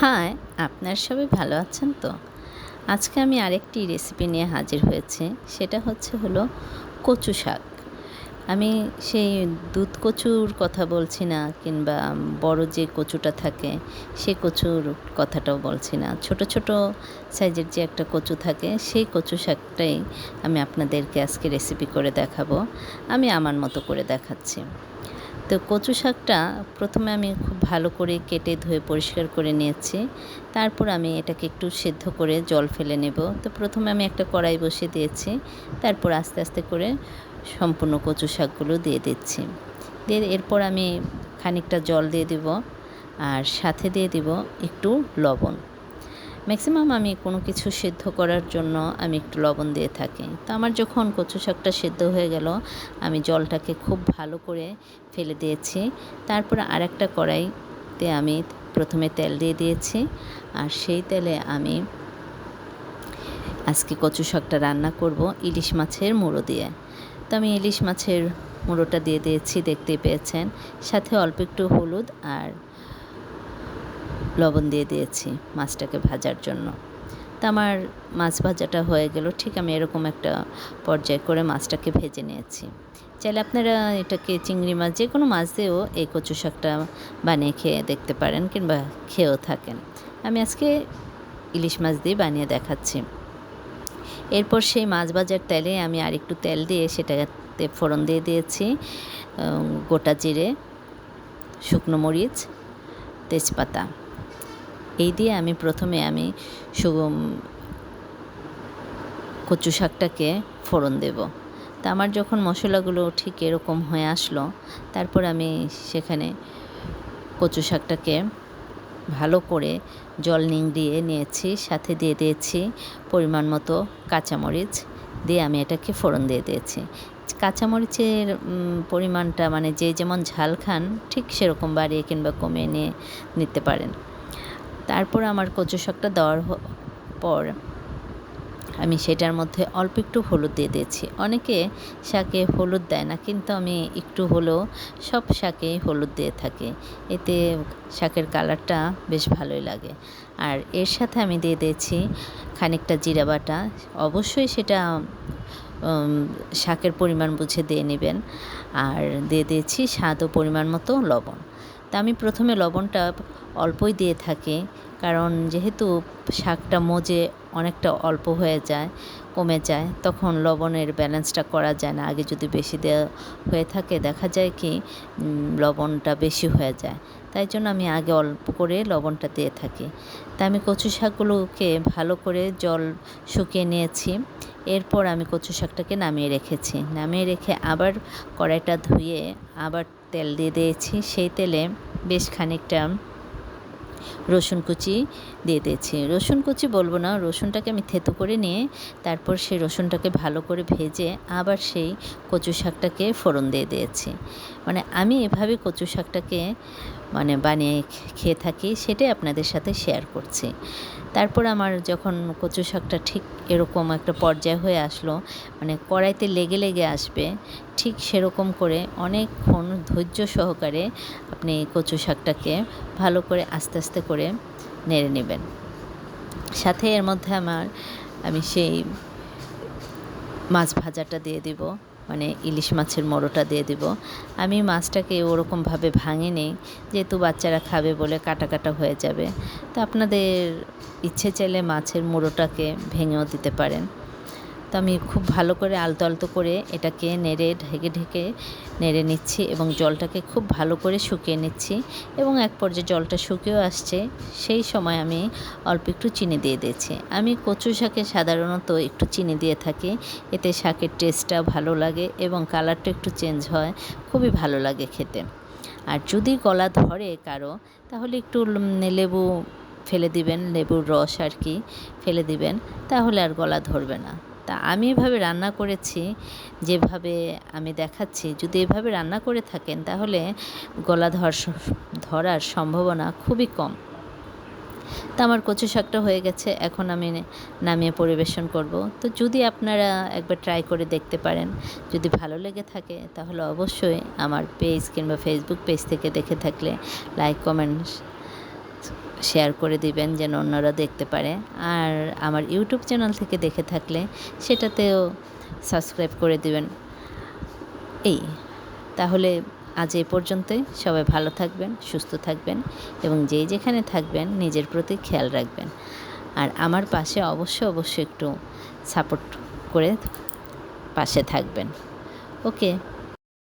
High, আপনারা সবাই ভালো আছেন তো? আজকে আমি আরেকটি রেসিপি নিয়ে হাজির হয়েছি। সেটা হলো কচু শাক। আমি সেই দুধ কচুর কথা বলছি না, কিংবা বড় যে কচুটা থাকে সেই কচুর কথাটাও বলছি না। ছোট, ছোট সাইজের যে একটা কচু থাকে সেই কচু শাকটাই আমি আপনাদেরকে আজকে রেসিপি করে দেখাবো। আমি আমার মতো করে দেখাচ্ছি। তো কচু শাকটা প্রথমে আমি খুব ভালো করে কেটে ধুয়ে পরিষ্কার করে নিয়েছি। তারপর আমি এটাকে একটু সেদ্ধ করে জল ফেলে নেব। তো প্রথমে আমি একটা কড়াই বসিয়ে দিয়েছি। তারপর আস্তে আস্তে করে সম্পূর্ণ কচু শাকগুলো দিয়ে দিচ্ছি। দিয়ে এরপর আমি খানিকটা জল দিয়ে দিব, আর সাথে দিয়ে দিব একটু লবণ। ম্যাক্সিমাম আমি কোনো কিছু সেদ্ধ করার জন্য আমি একটু লবণ দিয়ে থাকি। তো আমার যখন কচু শাকটা সেদ্ধ হয়ে গেল, আমি জলটাকে খুব ভালো করে ফেলে দিয়েছি। তারপরে আরেকটা কড়াইতে আমি প্রথমে তেল দিয়ে দিয়েছি, আর সেই তেলে আমি আজকে কচু শাকটা রান্না করব ইলিশ মাছের মুড়ো দিয়ে। তো আমি ইলিশ মাছের মুড়োটা দিয়ে দিয়েছি, দেখতেই পেয়েছেন। সাথে অল্প একটু হলুদ আর লবণ দিয়ে দিয়েছি মাছটাকে ভাজার জন্য। তা আমার মাছ ভাজাটা হয়ে গেল। ঠিক আমি এরকম একটা পর্যায়ে করে মাছটাকে ভেজে নিয়েছি। চাইলে আপনারা এটাকে চিংড়ি মাছ যে কোনো মাছ দিয়েও এই কচু শাকটা বানিয়ে খেয়ে দেখতে পারেন, কিংবা খেয়েও থাকেন। আমি আজকে ইলিশ মাছ দিয়ে বানিয়ে দেখাচ্ছি। এরপর সেই মাছ ভাজার তেলে আমি আরেকটু তেল দিয়ে সেটাতে ফোড়ন দিয়ে দিয়েছি গোটা জিরে, শুকনো মরিচ, তেজপাতা। এই দিয়ে আমি প্রথমে কচু শাকটাকে ফোড়ন দেব। তা আমার যখন মশলাগুলো ঠিক এরকম হয়ে আসলো, তারপর আমি সেখানে কচু শাকটাকে ভালো করে জল নিংড়িয়ে নিয়েছি। সাথে দিয়ে দিয়েছি পরিমাণ মতো কাঁচামরিচ, দিয়ে আমি এটাকে ফোড়ন দিয়ে দিয়েছি। কাঁচামরিচের পরিমাণটা মানে যে যেমন ঝাল খান ঠিক সেরকম বাড়িয়ে কিংবা কমিয়ে নিতে পারেন। তারপর আমার কচু শাকটা দেওয়ার পর আমি সেটার মধ্যে অল্প একটু হলুদ দিয়ে দিয়েছি। অনেকে শাকে হলুদ দেয় না, কিন্তু আমি একটু হলেও সব শাকেই হলুদ দিয়ে থাকি। এতে শাকের কালারটা বেশ ভালোই লাগে। আর এর সাথে আমি দিয়ে দিয়েছি খানিকটা জিরা বাটা। অবশ্যই সেটা শাকের পরিমাণ বুঝে দিয়ে নেবেন। আর দিয়ে দিয়েছি স্বাদ ও পরিমাণ মতো লবণ। তা আমি প্রথমে লবণটা অল্পই দিয়ে থাকি, কারণ যেহেতু শাকটা মজে অনেকটা অল্প হয়ে যায়, কমে যায়, তখন লবণের ব্যালেন্সটা করা যায় না। আগে যদি বেশি দেওয়া হয়ে থাকে দেখা যায় কি লবণটা বেশি হয়ে যায়। তাই জন্য আমি আগে অল্প করে লবণটা দিয়ে থাকি। তা আমি কচু শাকগুলোকে ভালো করে জল শুকিয়ে নিয়েছি। এরপর আমি কচু শাকটাকে নামিয়ে রেখেছি। নামিয়ে রেখে আবার কড়াইটা ধুয়ে আবার তেল দিয়ে দিয়েছি। সেই তেলে বেশ খানিকটা রসুন কুচি দিয়ে দিয়েছি। রসুন কুচি বলবো না, রসুনটাকে আমি থেতো করে নিয়ে তারপর সেই রসুনটাকে ভালো করে ভেজে আবার সেই কচু শাকটাকে ফোড়ন দিয়ে দিয়েছি। মানে আমি এভাবে কচু শাকটাকে বানিয়ে খেয়ে থাকি, সেটাই আপনাদের সাথে শেয়ার করছি। তারপর আমার যখন কচু শাকটা ঠিক এরকম একটা পর্যায় হয়ে আসলো, কড়াইতে লেগে লেগে আসবে, ঠিক সেরকম করে অনেকক্ষণ ধৈর্য সহকারে আপনি কচু শাকটাকে ভালো করে আস্তে আস্তে করে নেড়ে নেবেন। সাথে এর মধ্যে আমি সেই মাছ ভাজাটা দিয়ে দিব, ইলিশ মাছের মোড়োটা দিয়ে দিব। আমি মাছটাকে ওরকমভাবে ভাঙিনি, যেহেতু বাচ্চারা খাবে বলে কাটা কাটা হয়ে যাবে। তো আপনাদের ইচ্ছে চাইলে মাছের মোড়োটাকে ভেঙেও দিতে পারেন। তো আমি খুব ভালো করে আলতো আলতো করে এটাকে নেড়ে ঢেকে ঢেকে নেড়ে নিচ্ছি, এবং জলটাকে খুব ভালো করে শুকিয়ে নিচ্ছি। এবং এক পর্যায়ে জলটা শুকিয়েও আসছে, সেই সময় আমি অল্প একটু চিনি দিয়ে দিয়েছি। আমি কচু শাকে সাধারণত একটু চিনি দিয়ে থাকি, এতে শাকের টেস্টটা ভালো লাগে এবং কালারটা একটু চেঞ্জ হয়, খুবই ভালো লাগে খেতে। আর যদি গলা ধরে কারো, তাহলে একটু লেবু ফেলে দিবেন, লেবুর রস আর কি ফেলে দিবেন, তাহলে আর গলা ধরবে না। তা আমি এভাবে রান্না করেছি, যেভাবে আমি দেখাচ্ছি, যদি এভাবে রান্না করে থাকেন তাহলে গলা ধরার সম্ভাবনা খুবই কম। তা আমার কচু শাকটা হয়ে গেছে, এখন আমি নামিয়ে পরিবেশন করব। তো যদি আপনারা একবার ট্রাই করে দেখতে পারেন, যদি ভালো লেগে থাকে তাহলে অবশ্যই আমার পেজ কিংবা ফেসবুক পেজ থেকে দেখে থাকলে লাইক কমেন্ট শেয়ার করে দিবেন যেন অন্যরা দেখতে পারে। আর আমার ইউটিউব চ্যানেল থেকে দেখে থাকলে সেটাতেও সাবস্ক্রাইব করে দিবেন। এই তাহলে আজ এই পর্যন্তই। সবাই ভালো থাকবেন, সুস্থ থাকবেন এবং যে যেখানে থাকবেন নিজের প্রতি খেয়াল রাখবেন। আর আমার পাশে অবশ্যই একটু সাপোর্ট করে পাশে থাকবেন। ওকে।